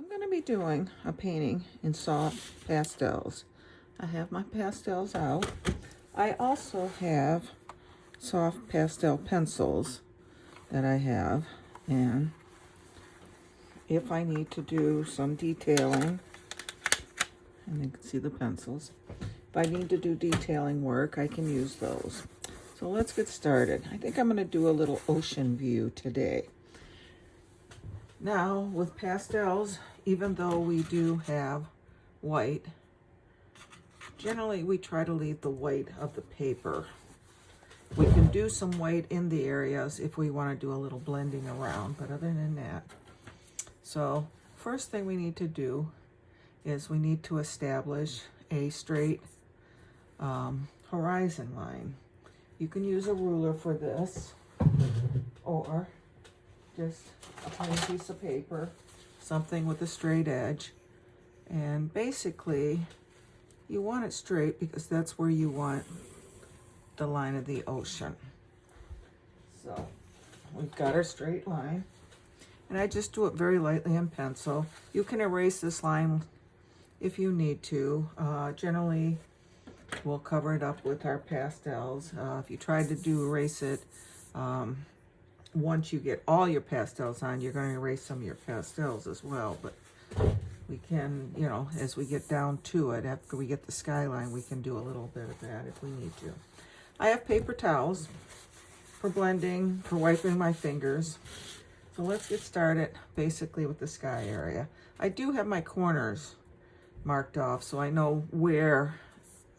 I'm going to be doing a painting in soft pastels. I have my pastels out. I also have soft pastel pencils that I have, and if I need to do some detailing, and you can see the pencils, if I need to do detailing work, I can use those. So let's get started. I think I'm going to do a little ocean view today. Now, with pastels, even though we do have white, generally we try to leave the white of the paper. We can do some white in the areas if we want to do a little blending around, but other than that. So, first thing we need to do is we need to establish a straight horizon line. You can use a ruler for this, or just a plain piece of paper, something with a straight edge. And basically, you want it straight because that's where you want the line of the ocean. So we've got our straight line, and I just do it very lightly in pencil. You can erase this line if you need to. Generally, we'll cover it up with our pastels. If you tried to erase it, once you get all your pastels on, you're going to erase some of your pastels as well. But we can, you know, as we get down to it, after we get the skyline, we can do a little bit of that if we need to. I have paper towels for blending, for wiping my fingers. So let's get started basically with the sky area. I do have my corners marked off, so I know where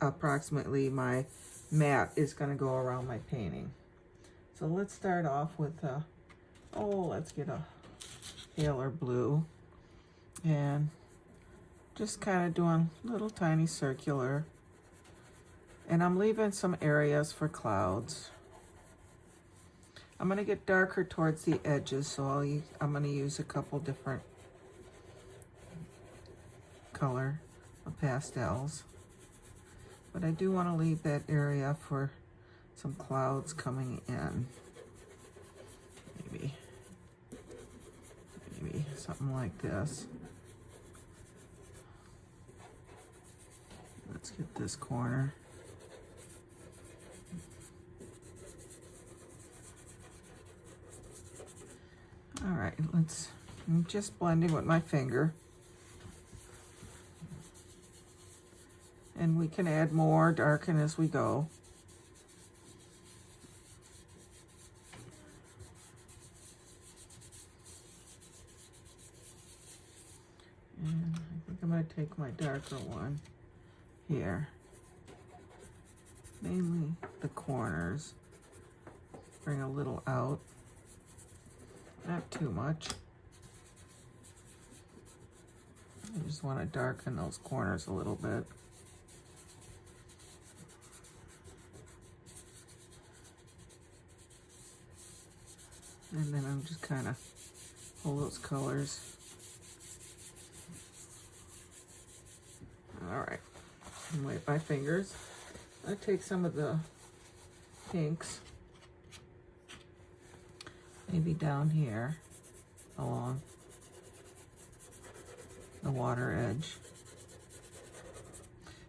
approximately my mat is going to go around my painting. So let's start off with, let's get a paler blue. And just kind of doing little tiny circular. And I'm leaving some areas for clouds. I'm going to get darker towards the edges, so I'm going to use a couple different color of pastels. But I do want to leave that area for some clouds coming in. Maybe something like this. Let's get this corner. All right, I'm just blending with my finger. And we can add more, darken as we go. And I think I'm going to take my darker one here. Mainly the corners. Bring a little out. Not too much. I just want to darken those corners a little bit. And then I'm just kind of pull those colors. All right, and wipe my fingers. I take some of the pinks, maybe down here along the water edge.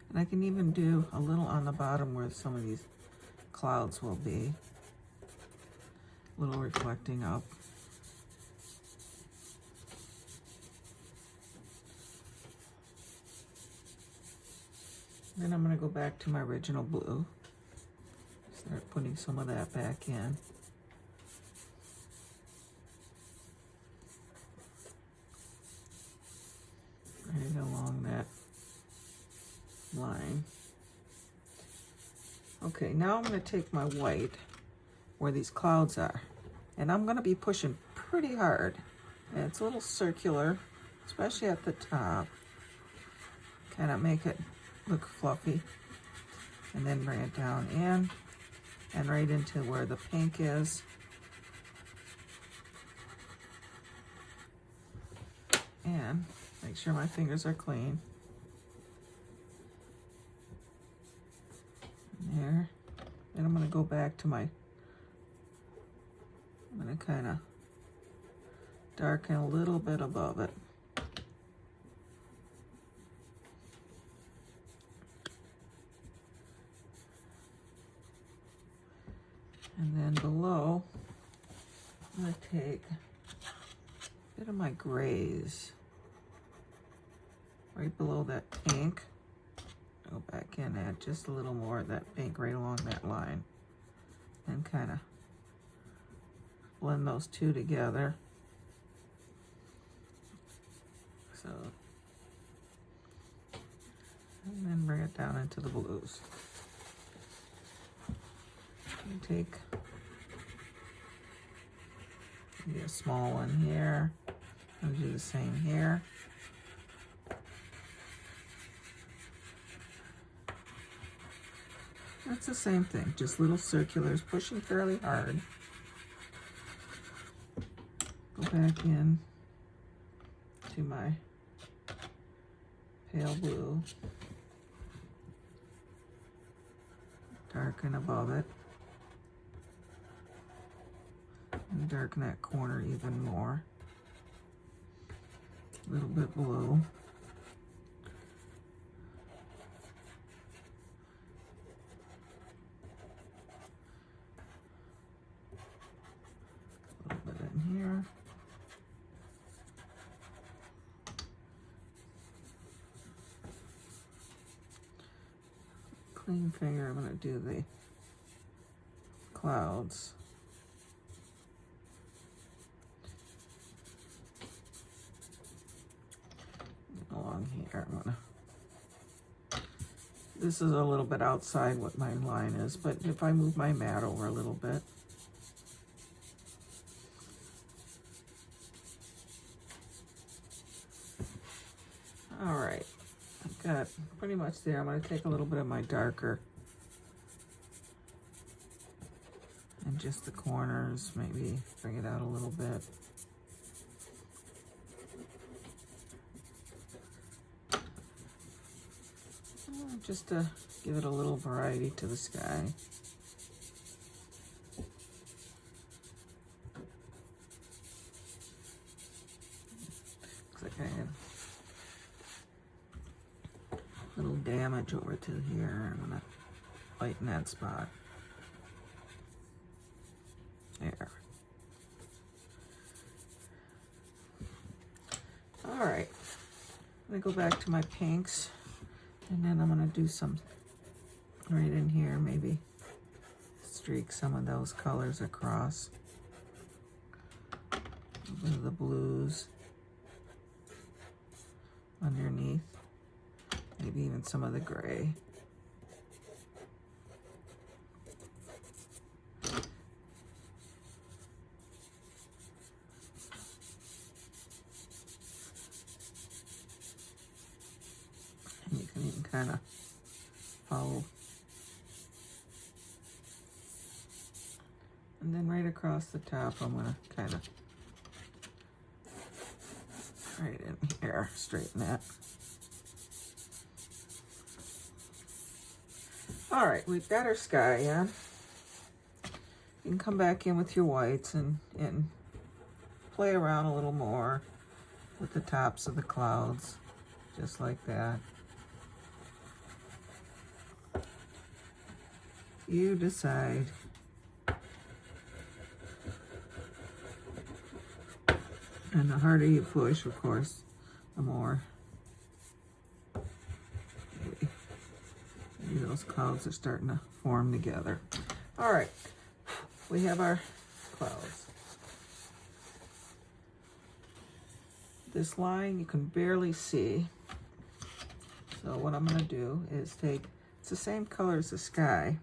And I can even do a little on the bottom where some of these clouds will be. A little reflecting up. Then I'm going to go back to my original blue. Start putting some of that back in. Right along that line. Okay, now I'm going to take my white where these clouds are, and I'm going to be pushing pretty hard. And it's a little circular, especially at the top. Kind of make it look fluffy, and then bring it down in and right into where the pink is. And make sure my fingers are clean. There. Then I'm going to go back to my, I'm going to kind of darken a little bit above it. below, I'm going to take a bit of my grays right below that pink. Go back in, add just a little more of that pink right along that line, and kind of blend those two together. So, and then bring it down into the blues. And take maybe a small one here, and do the same here. That's the same thing, just little circulars, pushing fairly hard. Go back in to my pale blue, darken above it, and darken that corner even more. A little bit blue. A little bit in here. Clean finger, I'm going to do the clouds. Along here, this is a little bit outside what my line is, but if I move my mat over a little bit, all right, I've got pretty much there. I'm going to take a little bit of my darker and just the corners, maybe bring it out a little bit. Just to give it a little variety to the sky. Looks like I had a little damage over to here. I'm gonna lighten that spot. There. All right, I'm gonna go back to my pinks. And then I'm going to do some right in here, maybe streak some of those colors across. A bit of the blues underneath, maybe even some of the gray. And you can even kind of follow. And then right across the top, I'm going to kind of right in here, straighten that. All right, we've got our sky in. You can come back in with your whites and play around a little more with the tops of the clouds, just like that. You decide. And the harder you push, of course, the more maybe those clouds are starting to form together. All right, we have our clouds. This line you can barely see. So what I'm going to do is take, it's the same color as the sky,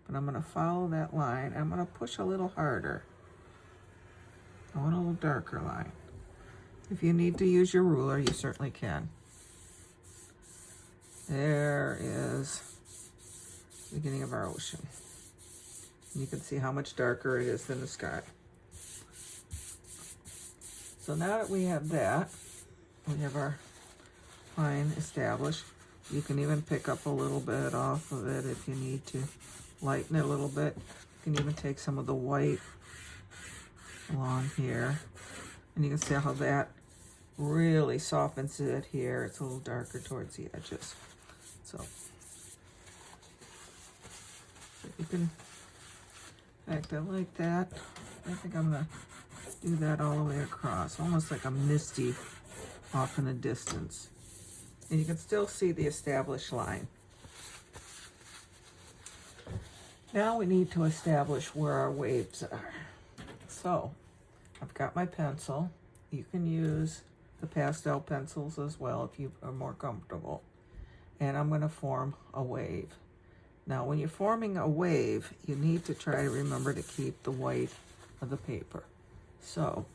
but I'm going to follow that line. I'm going to push a little harder. I want a little darker line. If you need to use your ruler, you certainly can. There is the beginning of our ocean. And you can see how much darker it is than the sky. So now that we have that, we have our line established. You can even pick up a little bit off of it if you need to lighten it a little bit. You can even take some of the white along here, and you can see how that really softens it here. It's a little darker towards the edges. So you can In fact, I like that. I think I'm gonna do that all the way across, almost like a misty off in the distance. And you can still see the established line. Now we need to establish where our waves are. So, I've got my pencil. You can use the pastel pencils as well if you are more comfortable. And I'm going to form a wave. Now, when you're forming a wave, you need to try to remember to keep the white of the paper. So,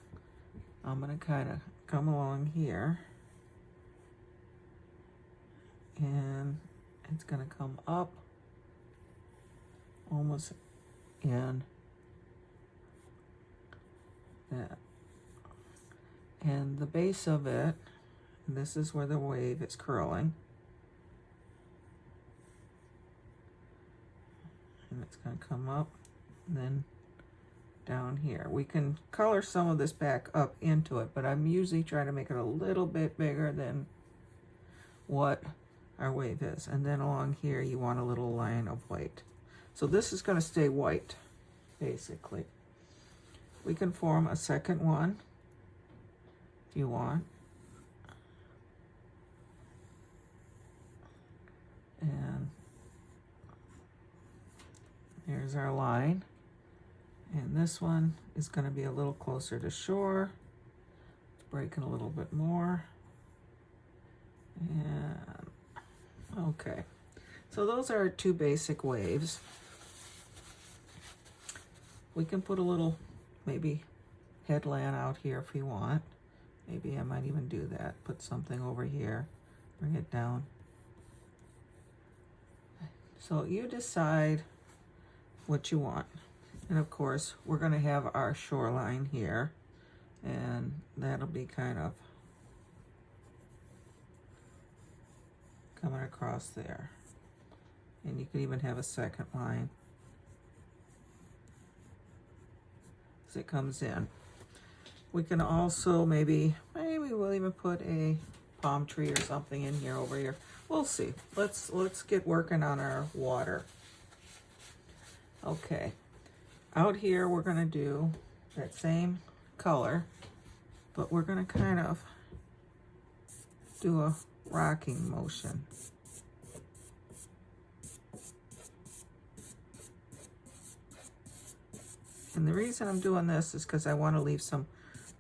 I'm going to kind of come along here. And it's going to come up almost in that. And the base of it, and this is where the wave is curling. And it's going to come up and then down here. We can color some of this back up into it, but I'm usually trying to make it a little bit bigger than what our wave is. And then along here, you want a little line of white. So this is going to stay white, basically. We can form a second one if you want. And here's our line. And this one is going to be a little closer to shore. It's breaking a little bit more. And okay. So those are our two basic waves. We can put a little, maybe, headland out here if you want. Maybe I might even do that. Put something over here. Bring it down. So you decide what you want. And of course, we're going to have our shoreline here. And that'll be kind of coming across there. And you could even have a second line as it comes in. We can also maybe we'll even put a palm tree or something in here over here. We'll see. Let's get working on our water. Okay. Out here we're going to do that same color, but we're going to kind of do a rocking motion. And the reason I'm doing this is because I want to leave some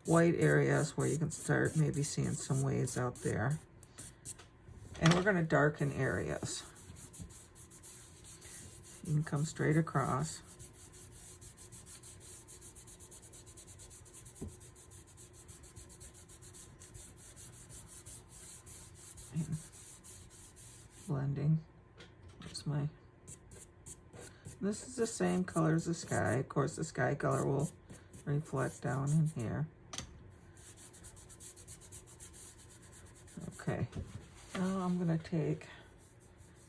white areas where you can start maybe seeing some waves out there. And we're going to darken areas. You can come straight across. And blending. There's my... This is the same color as the sky. Of course, the sky color will reflect down in here. Okay. Now I'm going to take,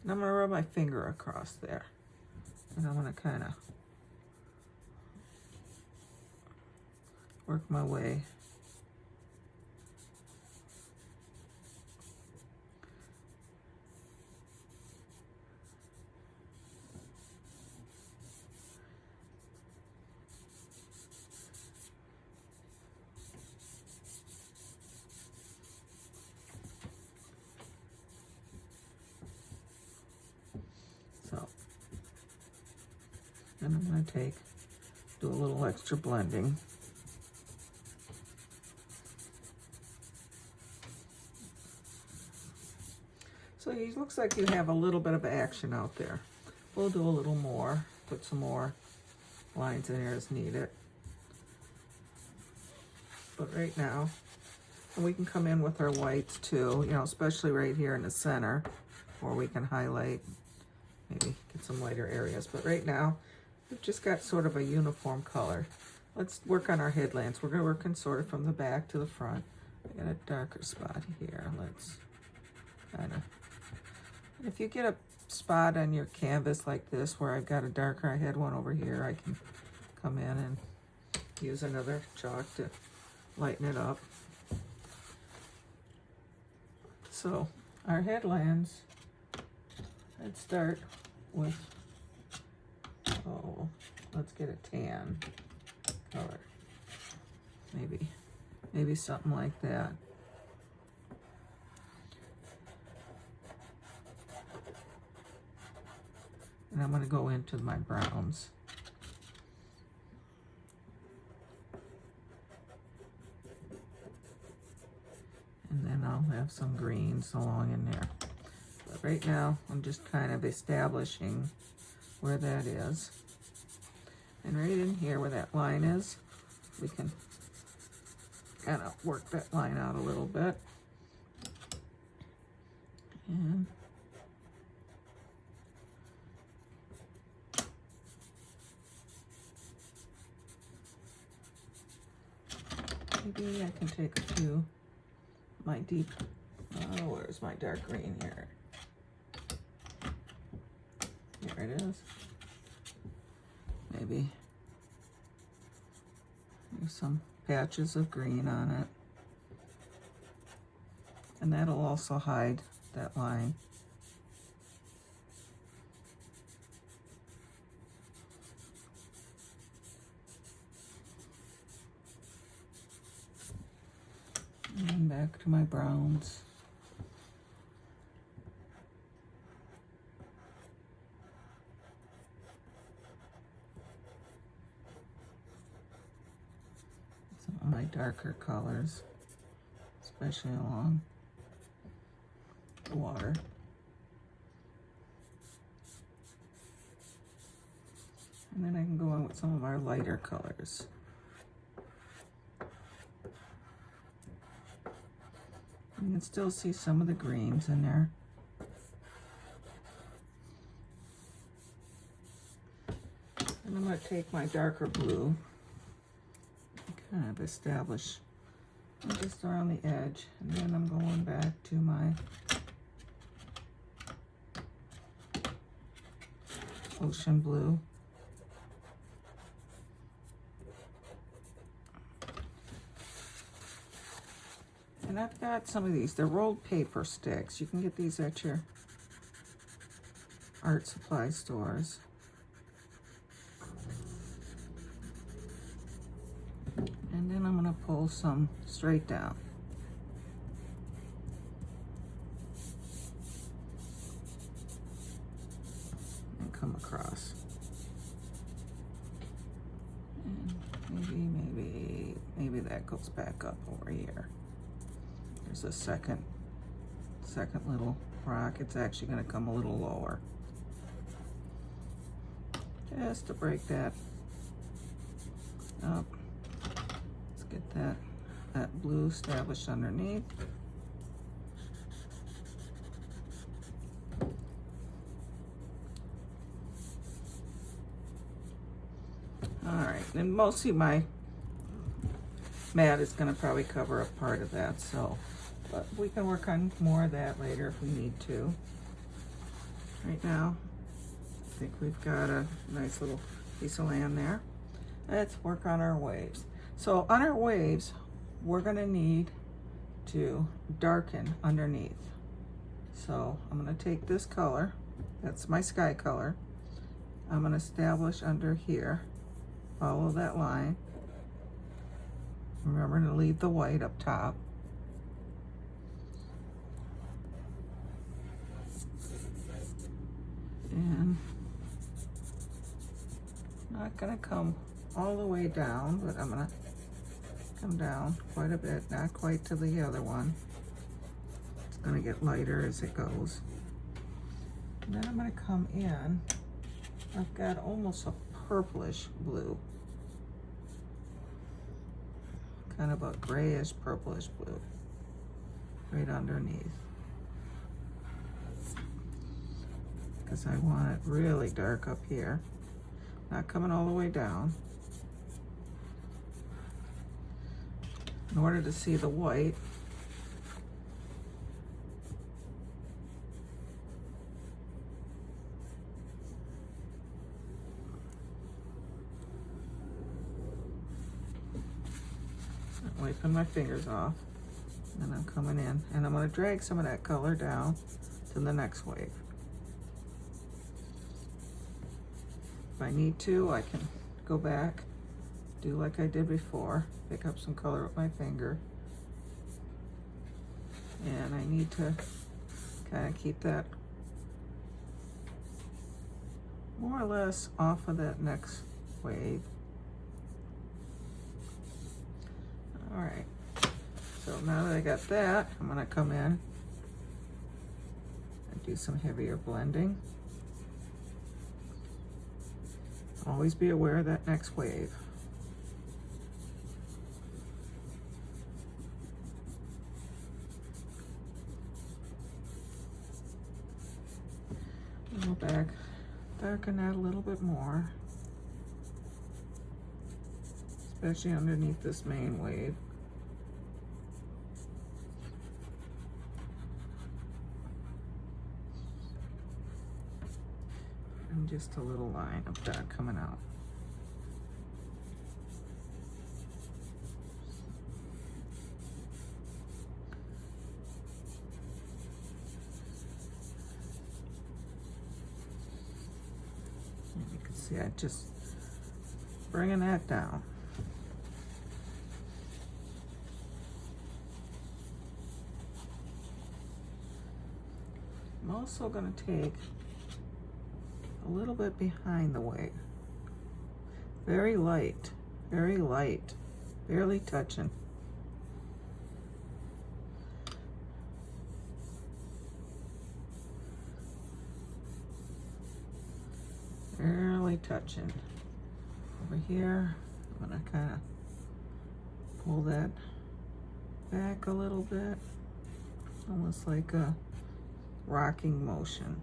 and I'm going to rub my finger across there. And I'm going to kind of work my way and I'm going to do a little extra blending. So it looks like you have a little bit of action out there. We'll do a little more, put some more lines in there as needed. But right now, and we can come in with our whites too, especially right here in the center, or we can highlight, maybe get some lighter areas. But right now, we've just got sort of a uniform color. Let's work on our headlands. We're going to work in sort of from the back to the front. I got a darker spot here. Let's kind of... If you get a spot on your canvas like this where I've got a darker, I had one over here, I can come in and use another chalk to lighten it up. So our headlands, let's start with let's get a tan color. Maybe something like that. And I'm going to go into my browns. And then I'll have some greens along in there. But right now, I'm just kind of establishing where that is. And right in here where that line is, we can kind of work that line out a little bit. And maybe I can take a few, my deep, oh, where's my dark green here? Here it is. Maybe there's some patches of green on it. And that'll also hide that line. And back to my browns. Some of my darker colors, especially along the water. And then I can go in with some of our lighter colors. You can still see some of the greens in there. And I'm going to take my darker blue and kind of establish just around the edge. And then I'm going back to my ocean blue. And I've got some of these. They're rolled paper sticks. You can get these at your art supply stores. And then I'm going to pull some straight down. And come across. And maybe that goes back up over here. There's a second little rock. It's actually going to come a little lower. Just to break that up. Let's get that blue established underneath. Alright, and mostly my mat is going to probably cover up part of that, so but we can work on more of that later if we need to. Right now, I think we've got a nice little piece of land there. Let's work on our waves. So on our waves, we're going to need to darken underneath. So I'm going to take this color, that's my sky color. I'm going to establish under here, follow that line. Remember to leave the white up top. And not gonna come all the way down, but I'm gonna come down quite a bit, not quite to the other one. It's gonna get lighter as it goes. And then I'm gonna come in. I've got almost a purplish blue. Kind of a grayish purplish blue right underneath. Because I want it really dark up here. Not coming all the way down. In order to see the white, I'm wiping my fingers off, and I'm coming in, and I'm going to drag some of that color down to the next wave. If I need to, I can go back, do like I did before, pick up some color with my finger. And I need to kind of keep that more or less off of that next wave. All right, so now that I got that, I'm gonna come in and do some heavier blending. Always be aware of that next wave. Go back, darken that a little bit more, especially underneath this main wave. And just a little line of that coming out. And you can see I just bringing that down. I'm also going to take a little bit behind the wave. Very light, barely touching. Barely touching. Over here, I'm gonna kind of pull that back a little bit, almost like a rocking motion.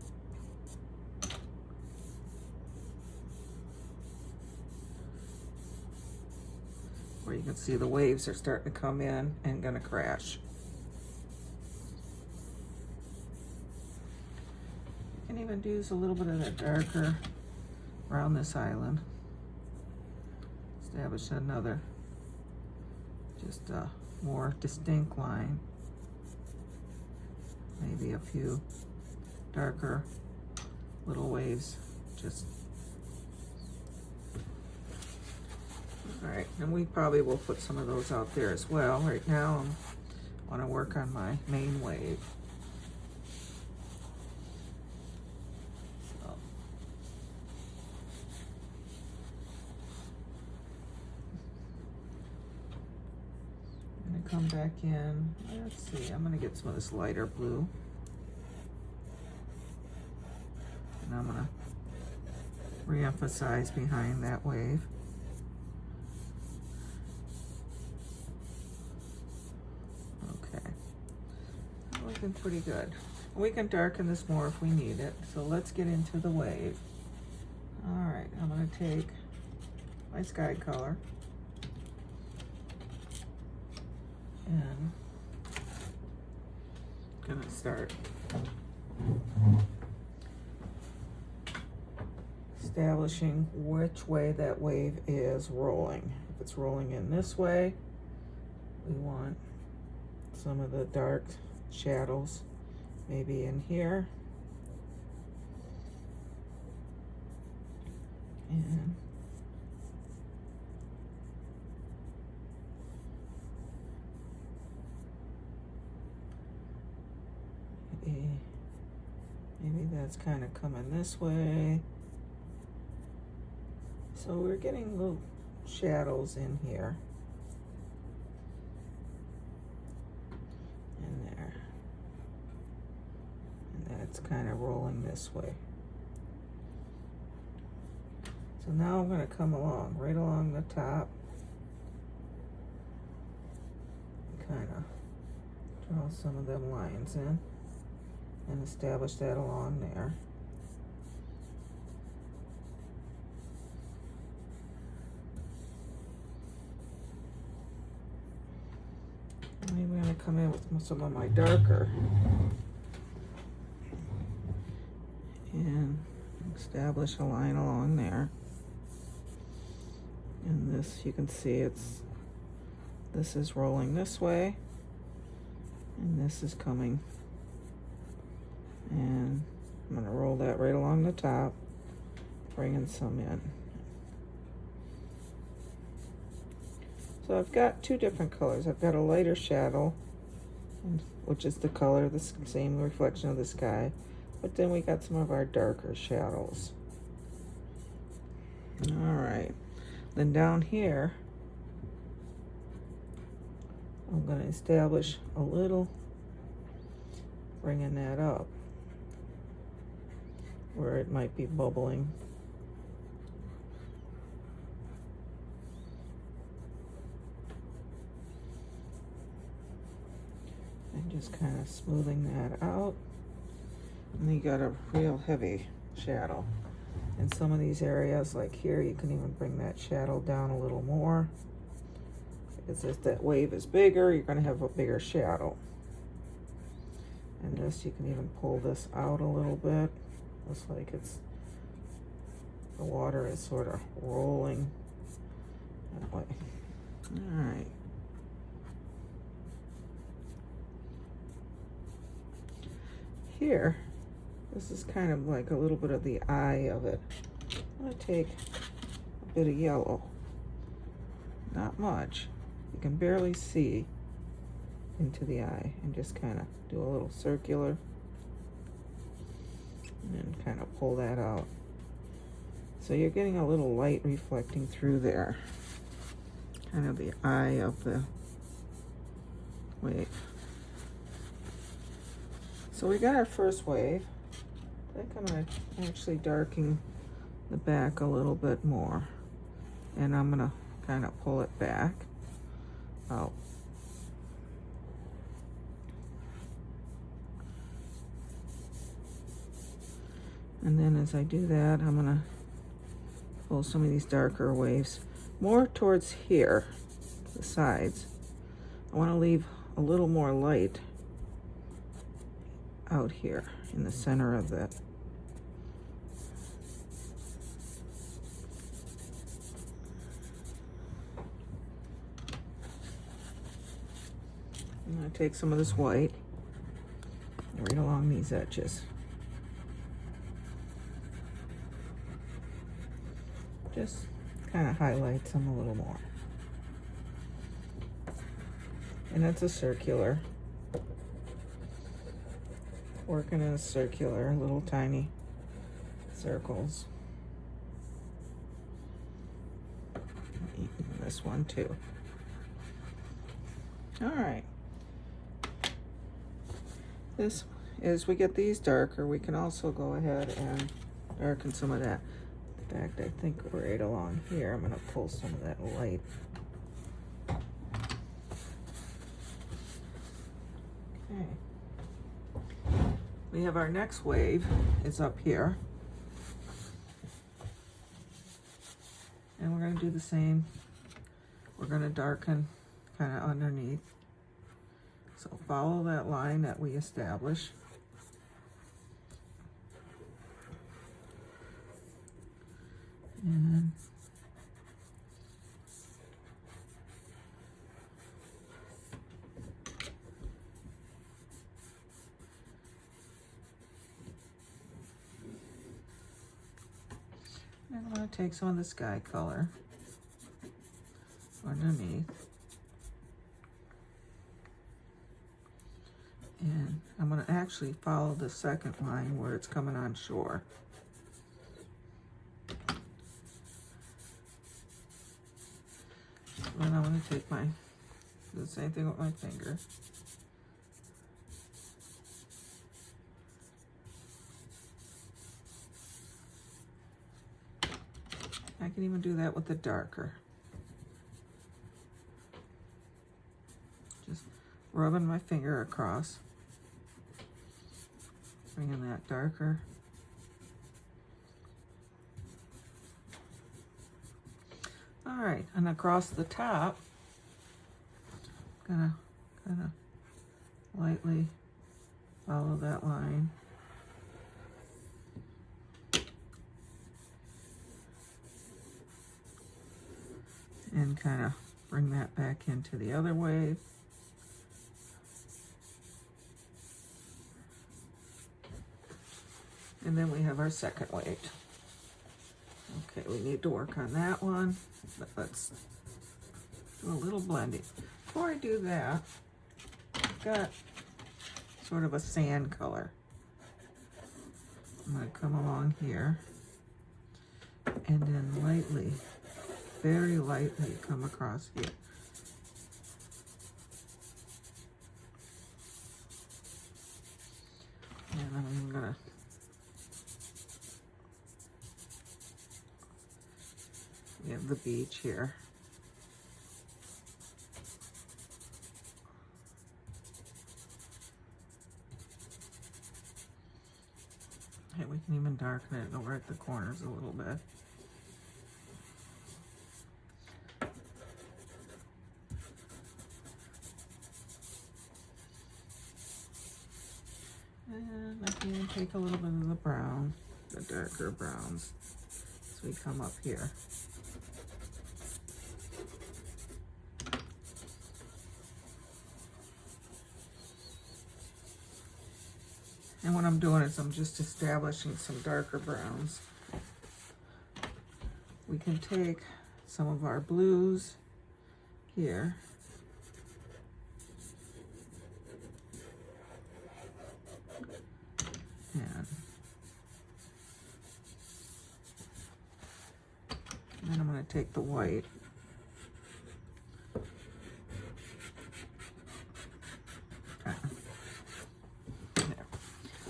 Where you can see the waves are starting to come in and gonna crash. You can even use a little bit of that darker around this island. Establish another, just a more distinct line. Maybe a few darker little waves, just. All right, and we probably will put some of those out there as well. Right now, I want to work on my main wave. So. I'm going to come back in. Let's see, I'm going to get some of this lighter blue. And I'm going to re-emphasize behind that wave. Looking pretty good. We can darken this more if we need it. So let's get into the wave. All right, I'm going to take my sky color and going to start establishing which way that wave is rolling. If it's rolling in this way, we want some of the dark shadows maybe in here, and maybe that's kind of coming this way. So we're getting little shadows in here. It's kind of rolling this way. So now I'm going to come along, right along the top, kind of draw some of them lines in and establish that along there. Maybe I'm going to come in with some of my darker and establish a line along there. And this, you can see this is rolling this way, and this is coming. And I'm going to roll that right along the top, bringing some in. So I've got two different colors. I've got a lighter shadow, which is the color, the same reflection of the sky. But then we got some of our darker shadows. All right. Then down here, I'm going to establish a little, bringing that up where it might be bubbling. And just kind of smoothing that out. And then you got a real heavy shadow. In some of these areas, like here, you can even bring that shadow down a little more. Because if that wave is bigger, you're going to have a bigger shadow. And this, you can even pull this out a little bit. Looks like it's, the water is sort of rolling that way. All right. Here, this is kind of like a little bit of the eye of it. I'm going to take a bit of yellow. Not much. You can barely see into the eye, and just kind of do a little circular and then kind of pull that out. So you're getting a little light reflecting through there. Kind of the eye of the wave. So we got our first wave. I think I'm going to actually darken the back a little bit more. And I'm going to kind of pull it back out. And then as I do that, I'm going to pull some of these darker waves more towards here, the sides. I want to leave a little more light out here in the center of that. I'm going to take some of this white right along these edges. Just kind of highlights them a little more. And it's a circular. Working in a circular, little tiny circles. And this one too. All right. This, as we get these darker, we can also go ahead and darken some of that. In fact, I think right along here, I'm going to pull some of that light. Okay. We have our next wave is up here. And we're going to do the same. We're going to darken kind of underneath. So follow that line that we established. And I'm going to take some of the sky color underneath. And I'm going to actually follow the second line where it's coming on shore. And I'm going to take do the same thing with my finger. I can even do that with the darker. Just rubbing my finger across. Bringing that darker. All right, and across the top, gonna kind of lightly follow that line. And kind of bring that back into the other wave. And then we have our second wave. Okay, we need to work on that one, but let's Do a little blending. Before I do that, I've got sort of a sand color. I'm going to come along here and then lightly, very lightly come across here. And I'm going to have the beach here. And we can even darken it over at the corners a little bit. And I can even take a little bit of the brown, the darker browns, as we come up here. And what I'm doing is I'm just establishing some darker browns. We can take some of our blues here. And then I'm going to take the white.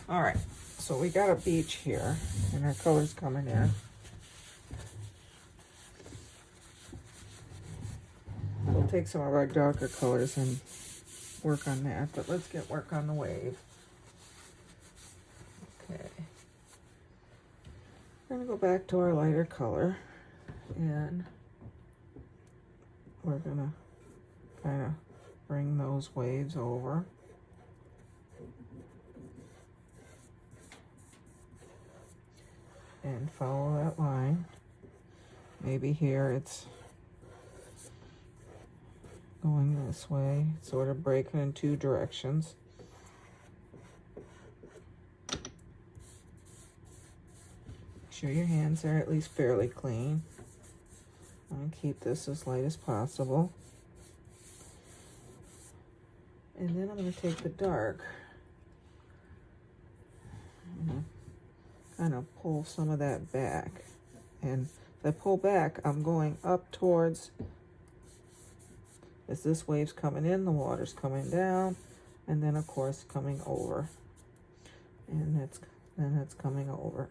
All right, so we got a beach here, and our color's coming in. We'll take some of our darker colors and work on that, but let's get work on the wave. Okay. We're gonna go back to our lighter color, and we're gonna kind of bring those waves over. And follow that line. Maybe here it's going this way, sort of breaking in two directions. Make sure your hands are at least fairly clean. And keep this as light as possible. And then I'm going to take the dark. Kind of pull some of that back, and if I pull back, I'm going up towards, as this wave's coming in, the water's coming down, and then of course coming over, and that's coming over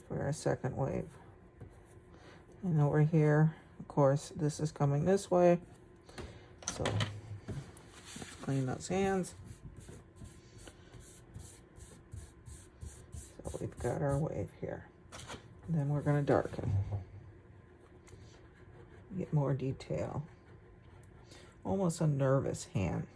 for our second wave. And over here, of course, this is coming this way, so let's clean those hands. We've got our wave here. And then we're going to darken. Get more detail. Almost a nervous hand.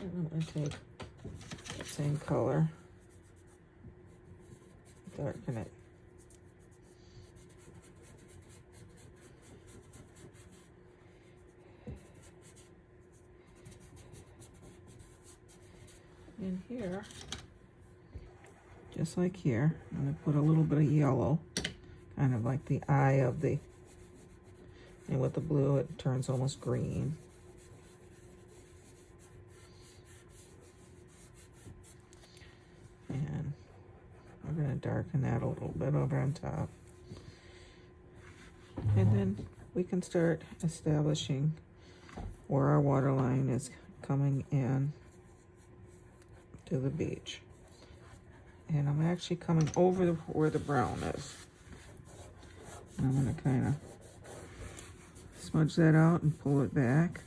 And I'm going to take the same color, darken it. In here, just like here, I'm going to put a little bit of yellow, kind of like the eye of the, and with the blue it turns almost green. And we're going to darken that a little bit over on top. And then we can start establishing where our water line is coming in to the beach. And I'm actually coming over where the brown is. And I'm going to kind of smudge that out and pull it back.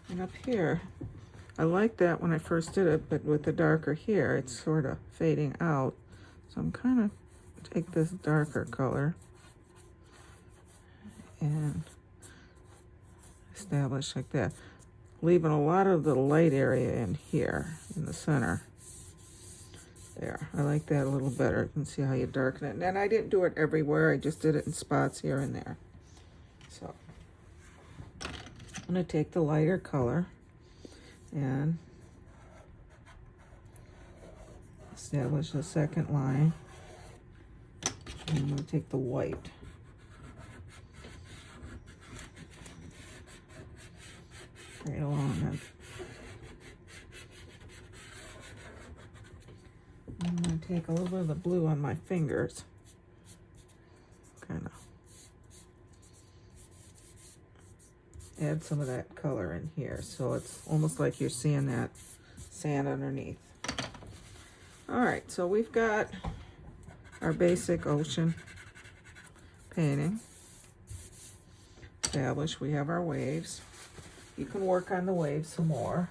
And up here, I like that when I first did it, but with the darker here, it's sort of fading out. So I'm kind of take this darker color and establish like that, leaving a lot of the light area in here in the center, There, I like that a little better. You can see how you darken it. And I didn't do it everywhere, I just did it in spots here and there. So, I'm gonna take the lighter color and establish the second line. And I'm gonna take the white. Right along that. I'm going to take a little bit of the blue on my fingers. Kind of add some of that color in here. So it's almost like you're seeing that sand underneath. All right, so we've got our basic ocean painting established. We have our waves. You can work on the waves some more.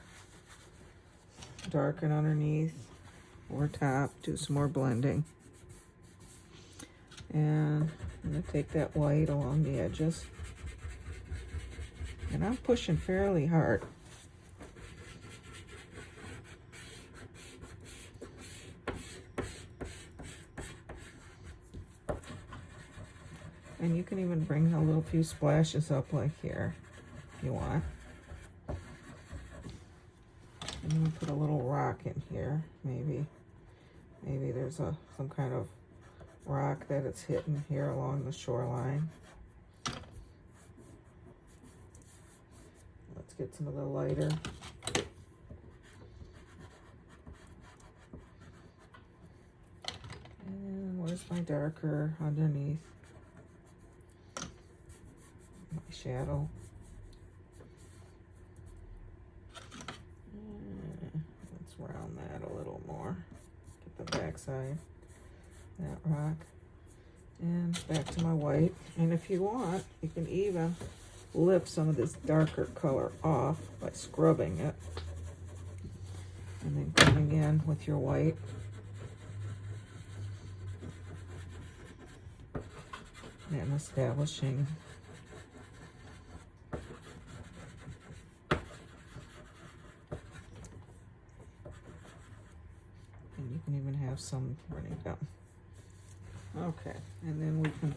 Darken underneath or top, do some more blending. And I'm going to take that white along the edges. And I'm pushing fairly hard. And you can even bring a little few splashes up like here if you want. I'm going to put a little rock in here, maybe there's some kind of rock that it's hitting here along the shoreline. Let's get some of the lighter. And where's my darker underneath? My shadow. Let's round that a little more. Get the back side, that rock. And back to my white. And if you want, you can even lift some of this darker color off by scrubbing it. And then coming in with your white. And establishing and you can even have some running down. Okay, and then we can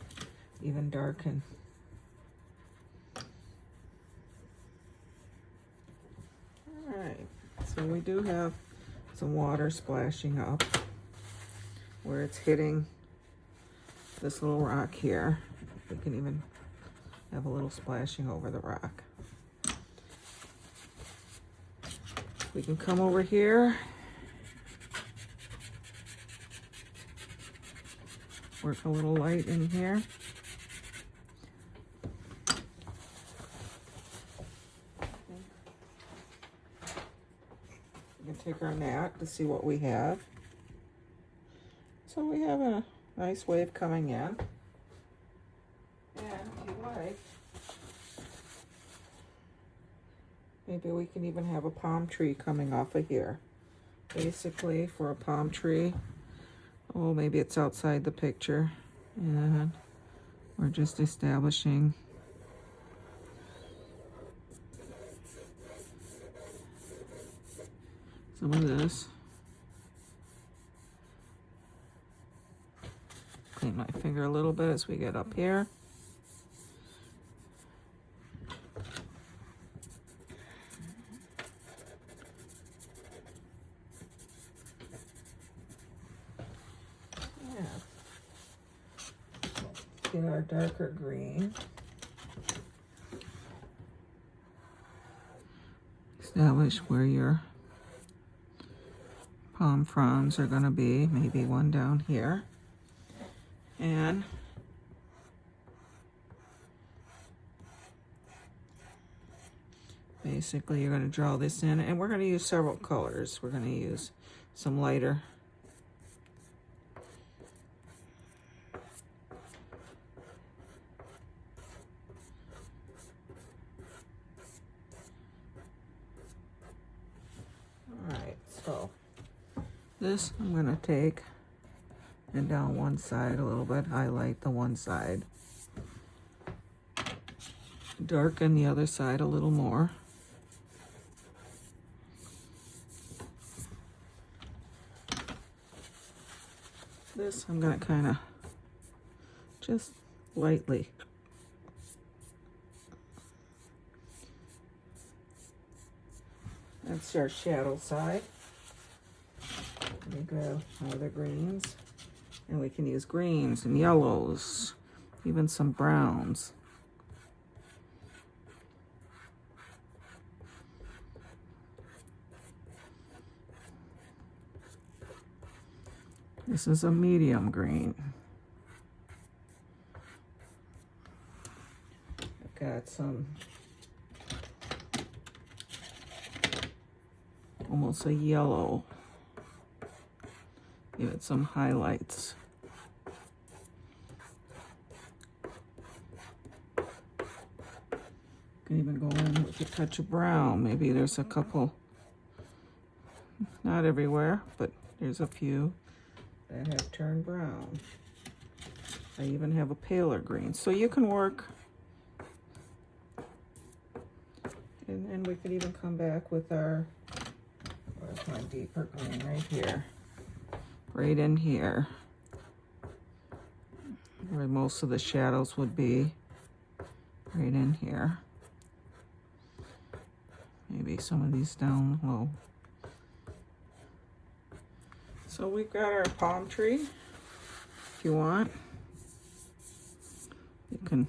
even darken. All right, so we do have some water splashing up where it's hitting this little rock here. We can even have a little splashing over the rock. We can come over here, work a little light in here. We can take our mat to see what we have. So we have a nice wave coming in. And if you like, maybe we can even have a palm tree coming off of here. Basically, for a palm tree, oh, maybe it's outside the picture. And we're just establishing some of this. Clean my finger a little bit as we get up here. Get our darker green. Establish where your palm fronds are going to be, maybe one down here. And basically you're going to draw this in, and we're going to use several colors. We're going to use some lighter so this I'm going to take and down one side a little bit, highlight the one side, darken the other side a little more. This I'm gonna kind of just lightly. That's our shadow side. We grab other greens, and we can use greens and yellows, even some browns. This is a medium green. I've got some almost a yellow. Give it some highlights. Can even go in with a touch of brown. Maybe there's a couple, not everywhere, but there's a few that have turned brown. I even have a paler green. So you can work, and then we could even come back with our, where's my deeper green? Right here. Right in here. Where most of the shadows would be. Right in here. Maybe some of these down low. So we've got our palm tree. If you want, you can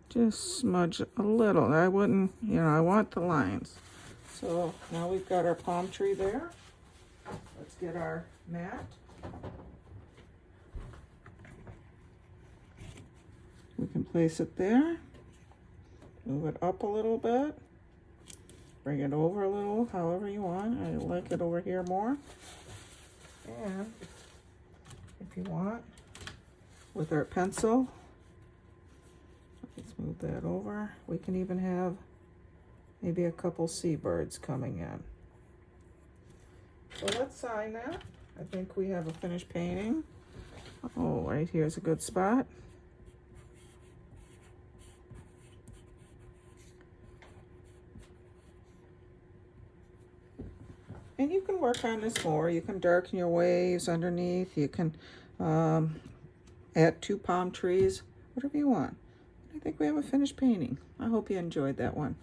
just smudge a little. I wouldn't, you know, I want the lines. So now we've got our palm tree there. Let's get our mat. We can place it there. Move it up a little bit. Bring it over a little, however you want. I like it over here more. And if you want, with our pencil, let's move that over. We can even have maybe a couple seabirds coming in. So let's sign that. I think we have a finished painting. Oh, right here's a good spot. And you can work on this more. You can darken your waves underneath. You can add 2 palm trees, whatever you want. I think we have a finished painting. I hope you enjoyed that one.